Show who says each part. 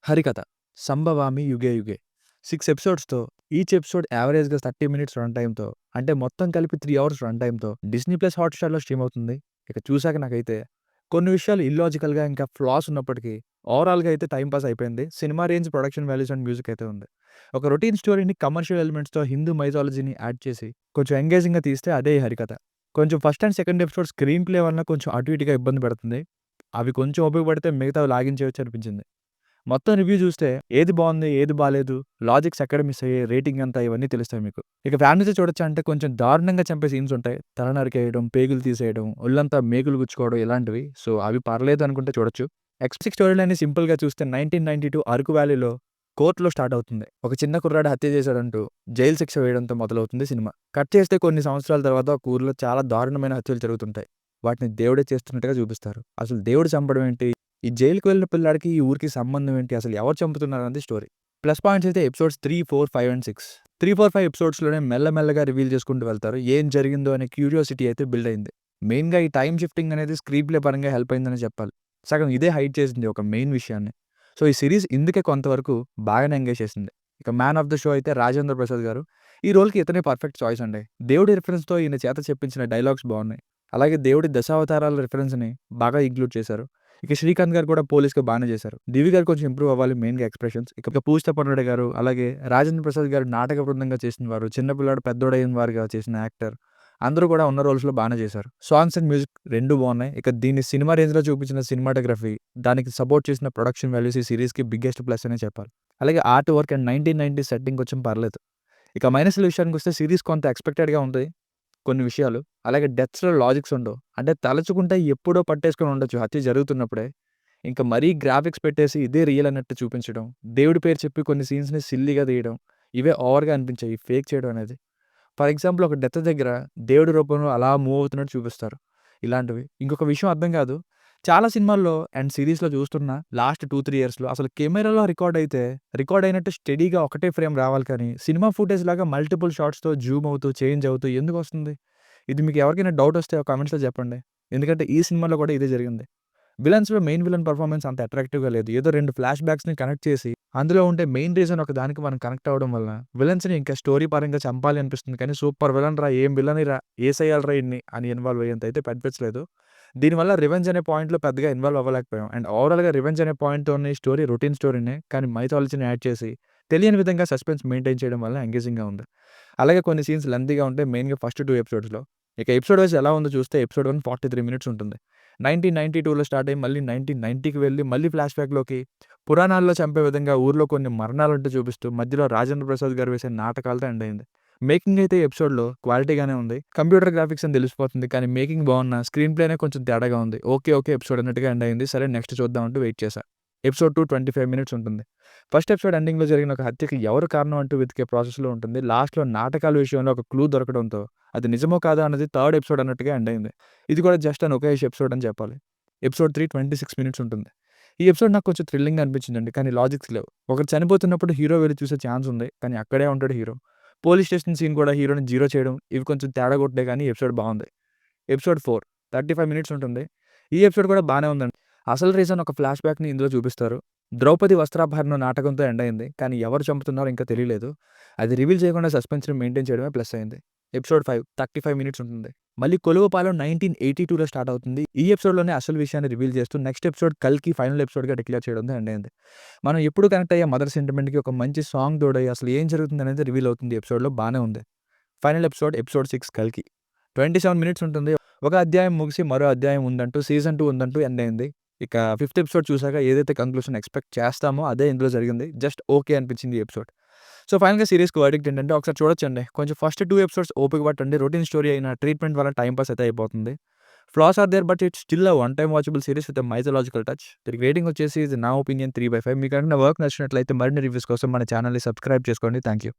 Speaker 1: హరికథ 'సంభవామి యుగే యుగే' 6 ఎపిసోడ్స్‌తో each episode యావరేజ్‌గా 30 మినిట్స్ రన్ టైమ్‌తో అంటే మొత్తం కలిపి 3 అవర్స్ రన్ టైమ్‌తో డిస్నీ ప్లస్ హాట్‌స్టార్‌లో స్ట్రీమ్ అవుతుంది. ఇక చూసాక నాకైతే కొన్ని విషయాలు ఇల్లాజికల్‌గా ఇంకా ఫ్లాస్ ఉన్నప్పటికీ ఓవరాల్‌గా అయితే టైమ్ పాస్ అయిపోయింది. Cinema range production values and music అయితే ఉంది. ఒక రొటీన్ స్టోరీని కమర్షియల్ ఎలిమెంట్స్‌తో హిందూ మైథాలజీని యాడ్ చేసి కొంచెం ఎంగేజింగ్‌గా తీస్తే అదే ఈ హరికథ. కొంచెం first and second episode screen play వలన కొంచెం అటు ఇటుగా ఇబ్బంది పెడుతుంది. అవి కొంచెం ఓపిక పడితే మిగతావి లాగించేయొచ్చు అనిపించింది. మొత్తం రివ్యూ చూస్తే ఏది బావుంది, ఏది బాలేదు, లాజిక్స్ ఎక్కడ మిస్ అయ్యాయి, రేటింగ్ ఎంత ఇవన్నీ తెలుస్తాయి మీకు. ఇక ఫ్యామిలీతో చూడొచ్చా అంటే కొంచెం దారుణంగా చంపే సీన్స్ ఉంటాయి. తల నరికేయడం, పేగులు తీసేయడం, ఒళ్ళంతా మేకులు గుచ్చుకోవడం ఇలాంటివి. సో, అవి పర్లేదు అనుకుంటే చూడొచ్చు. ఎక్స్‌పెక్ట్ స్టోరీ లైన్‌ని సింపుల్‌గా చూస్తే 1992 అరకు వ్యాలీలో కోర్ట్‌లో స్టార్ట్ అవుతుంది. ఒక చిన్న కుర్రాడు హత్య చేశాడంటూ జైలు శిక్ష వేయడంతో మొదలవుతుంది సినిమా. కట్ చేస్తే కొన్ని సంవత్సరాల తర్వాత ఒక ఊర్లో చాలా దారుణమైన హత్యలు జరుగుతుంటాయి. వాటిని దేవుడే చేస్తున్నట్టుగా చూపిస్తారు. అసలు దేవుడు చంపడం ఏంటి? ఈ జైలుకి వెళ్ళిన పిల్లాడికి ఈ ఊరికి సంబంధం ఏంటి? అసలు ఎవరు చంపుతున్నారన్నది స్టోరీ. ప్లస్ పాయింట్స్ అయితే ఎపిసోడ్స్ 3, 4, 5 అండ్ 6. 3, 4, 5 ఎపిసోడ్స్‌లోనే మెల్లమెల్లగా రివీల్ చేసుకుంటూ వెళ్తారు. ఏం జరిగిందో అనే క్యూరియాసిటీ అయితే బిల్డ్ అయింది. మెయిన్‌గా ఈ టైమ్ షిఫ్టింగ్ అనేది స్క్రీన్ ప్లే పరంగా హెల్ప్ అయిందనే చెప్పాలి. సగం ఇదే హైడ్ చేసింది ఒక మెయిన్ విషయాన్ని. సో, ఈ సీరీస్ ఇందుకే కొంతవరకు బాగానే ఎంగేజ్ చేసింది. ఇక మ్యాన్ ఆఫ్ ద షో అయితే రాజేంద్ర ప్రసాద్ గారు. ఈ రోల్‌కి ఇతనే పర్ఫెక్ట్ చాయిస్ అండి. దేవుడి రిఫరెన్స్‌తో ఈయన చేత చెప్పించిన డైలాగ్స్ బాగున్నాయి. అలాగే దేవుడి దశావతారాల రిఫరెన్స్‌ని బాగా ఇంక్లూడ్ చేశారు. ఇక శ్రీకాంత్ గారు కూడా పోలీస్‌గా బానే చేశారు. దివి గారు కొంచెం ఇంప్రూవ్ అవ్వాలి మెయిన్‌గా ఎక్స్‌ప్రెషన్స్. ఇక పూజిత పన్నోడే గారు, అలాగే రాజేంద్ర ప్రసాద్ గారు నాటక బృందంగా చేసిన వారు, చిన్న పిల్లాడు పెద్దోడైన వారుగా చేసిన యాక్టర్ అందరూ కూడా ఉన్న రోల్స్‌లో బానే చేశారు. సాంగ్స్ అండ్ మ్యూజిక్ 2 బావున్నాయి. ఇక దీన్ని సినిమా రేంజ్‌లో చూపించిన సినిమాటోగ్రఫీ, దానికి సపోర్ట్ చేసిన ప్రొడక్షన్ వాల్యూస్ ఈ సీరీస్‌కి బిగ్గెస్ట్ ప్లస్ అనే చెప్పాలి. అలాగే ఆర్ట్ వర్క్ అండ్ 1990 సెట్టింగ్ కొంచెం పర్లేదు. ఇక మైనస్‌ల విషయానికొస్తే సీరీస్ కొంత ఎక్స్‌పెక్టెడ్‌గా ఉంటది. కొన్ని విషయాలు. అలాగే డెత్స్‌లో లాజిక్స్ ఉండవు. అంటే తలుచుకుంటే ఎప్పుడో పట్టేసుకొని ఉండొచ్చు హత్య జరుగుతున్నప్పుడే. ఇంక మరీ గ్రాఫిక్స్ పెట్టేసి ఇదే రియల్ అన్నట్టు చూపించడం, దేవుడి పేరు చెప్పి కొన్ని సీన్స్‌ని సిల్లీగా తీయడం, ఇవే ఓవర్‌గా అనిపించాయి ఫేక్ చేయడం అనేది. ఫర్ ఎగ్జాంపుల్ ఒక డెత్ దగ్గర దేవుడి రూపంలో అలా మూవ్ అవుతున్నట్టు చూపిస్తారు. ఇలాంటివి. ఇంకొక విషయం అర్థం కాదు. చాలా సినిమాల్లో అండ్ సీరీస్‌లో చూస్తున్నా లాస్ట్ 2, 3 ఇయర్స్‌లో అసలు కెమెరాలో రికార్డ్ అయినట్టు స్టెడీగా ఒకటే ఫ్రేమ్ రావాలి కానీ, సినిమా ఫుటేజ్ లాగా మల్టిపుల్ షాట్స్‌తో జూమ్ అవుతూ, చేంజ్ అవుతూ ఎందుకొస్తుంది? ఇది మీకు ఎవరికైనా డౌట్ వస్తే కామెంట్స్‌లో చెప్పండి. ఎందుకంటే ఈ సినిమాలో కూడా ఇదే జరిగింది. విలన్స్‌లో మెయిన్ విలన్ పెర్ఫార్మన్స్ అంత అట్రాక్టివ్‌గా లేదు. ఏదో 2 ఫ్లాష్ బ్యాక్స్‌ని కనెక్ట్ చేసి, అందులో ఉండే మెయిన్ రీజన్ ఒకదానికి మనం కనెక్ట్ అవ్వడం వలన, విలన్స్‌ని ఇంకా స్టోరీ పరంగా చంపాలి అనిపిస్తుంది కానీ, సూపర్ విలన్ రా! ఏం విలనిరా! ఏసేయాలిరా ఈడిని అని ఇన్వాల్వ్ అయ్యేంత అయితే అనిపించలేదు. దీనివల్ల రివెంజ్ అనే పాయింట్‌లో పెద్దగా ఇన్వాల్వ్ అవ్వలేకపోయాం. అండ్ ఓవరాల్‌గా రివెంజ్ అనే పాయింట్‌తోని స్టోరీ రొటీన్ స్టోరీనే. కానీ మైథాలజీని యాడ్ చేసి, తెలియని విధంగా సస్పెన్స్ మెయింటైన్ చేయడం వల్ల ఎంగేజింగ్‌గా ఉంది. అలాగే కొన్ని సీన్స్ లెంతీగా ఉంటాయి. మెయిన్‌గా ఫస్ట్ 2 ఎపిసోడ్స్‌లో. ఇక ఎపిసోడ్ వైస్ ఎలా ఉందో చూస్తే ఎపిసోడ్ 1 43 మినిట్స్ ఉంటుంది. 1992లో స్టార్ట్ అయ్యి మళ్ళీ 1990కి వెళ్ళి మళ్ళీ ఫ్లాష్ బ్యాక్‌లోకి పురాణాల్లో చంపే విధంగా ఊర్లో కొన్ని మరణాలుంటూ చూపిస్తూ మధ్యలో రాజేంద్ర ప్రసాద్ గారు వేసే నాటకాలతో ఎండ్ అయింది. మేకింగ్ అయితే ఎపిసోడ్‌లో క్వాలిటీగానే ఉంది. కంప్యూటర్ గ్రాఫిక్స్ అని తెలిసిపోతుంది. కానీ మేకింగ్ బాగున్నా స్క్రీన్ ప్లేనే కొంచెం తేడాగా ఉంది. ఓకే ఎపిసోడ్ అన్నట్టుగా ఎండ్ అయింది. సరే నెక్స్ట్ చూద్దాం అంటూ వెయిట్ చేశా. ఎపిసోడ్ 2 25 మినిట్స్ ఉంటుంది. ఫస్ట్ ఎపిసోడ్ ఎండింగ్‌లో జరిగిన ఒక హత్యకి ఎవరు కారణం అంటూ వెతికే ప్రాసెస్‌లో ఉంటుంది. లాస్ట్‌లో నాటకాల విషయంలో ఒక క్లూ దొరకడంతో అది నిజమో కాదా అన్నది థర్డ్ ఎపిసోడ్ అన్నట్టుగా ఎండ్ అయింది. ఇది కూడా జస్ట్ ఒకేష్ ఎపిసోడ్ అని చెప్పాలి. ఎపిసోడ్ 3 26 మినిట్స్ ఉంటుంది. ఈ ఎపిసోడ్ నాకు కొంచెం థ్రిల్లింగ్‌గా అనిపించిందండి. కానీ లాజిక్స్ లేవు. ఒకరు చనిపోతున్నప్పుడు హీరో వెళ్లి చూసే ఛాన్స్ ఉంది. కానీ అక్కడే ఉంటాడు హీరో. పోలీస్ స్టేషన్ సీన్ కూడా హీరోని జీరో చేయడం ఇవి కొంచెం తేడా కొట్టాయి కానీ ఎపిసోడ్ బావుంది. ఎపిసోడ్ 4 35 మినిట్స్ ఉంటుంది. ఈ ఎపిసోడ్ కూడా బానే ఉందండి. అసలు రీజన్ ఒక ఫ్లాష్ బ్యాక్‌ని ఇందులో చూపిస్తారు. ద్రౌపది వస్త్రాపహరణం నాటకంతో ఎండ్ అయింది. కానీ ఎవరు చంపుతున్నారో ఇంకా తెలియలేదు. అది రివీల్ చేయకుండా సస్పెన్స్‌ని మెయింటైన్ చేయడమే ప్లస్ అయింది. ఎపిసోడ్ 5 35 మినిట్స్ ఉంటుంది. మళ్ళీ కొలువుపాలెం 1982లో స్టార్ట్ అవుతుంది. ఈ ఎపిసోడ్‌లోనే అసలు విషయాన్ని రివీల్ చేస్తూ నెక్స్ట్ ఎపిసోడ్ 'కల్కి' ఫైనల్ ఎపిసోడ్‌గా డిక్లేర్ చేయడంతో ఎండ్ అయింది. మనం ఎప్పుడు కనెక్ట్ అయ్యే మదర్ సెంటిమెంట్‌కి ఒక మంచి సాంగ్ తోడై అసలు ఏం జరుగుతుందనేది రివీల్ అవుతుంది ఈ ఎపిసోడ్‌లో బానే ఉంది. ఫైనల్ ఎపిసోడ్ 6 'కల్కి' 27 మినిట్స్ ఉంటుంది. ఒక అధ్యాయం ముగిసి మరో అధ్యాయం ఉందంటూ సీజన్ 2 ఉందంటూ ఎండ్ అయింది. ఇక ఫిఫ్త్ ఎపిసోడ్ చూసాక ఏదైతే కంక్లూషన్ ఎక్స్‌పెక్ట్ చేస్తామో అదే ఇందులో జరిగింది. జస్ట్ ఓకే అనిపించింది ఈ ఎపిసోడ్. సో, ఫైనల్‌గా సీరీస్‌కి వర్డిక్ట్ ఏంటంటే ఒకసారి చూడొచ్చండి. కొంచెం ఫస్ట్ 2 ఎపిసోడ్స్ ఓపిక పట్టండి. రొటీన్ స్టోరీ అయిన ట్రీట్‌మెంట్ వల్ల టైమ్ పాస్ అయితే అయిపోతుంది. Flaws are there but it's still a one time watchable series with a mythological touch. దీనికి రేటింగ్ వచ్చేసి ఇది నా ఒపీనియన్ 3/5. మీకు ఏమైనా వర్క్ నచ్చినట్లయితే మరిన్ని రివ్యూస్ కోసం మన ఛానెల్‌ని సబ్స్క్రైబ్ చేసుకోండి. Thank you.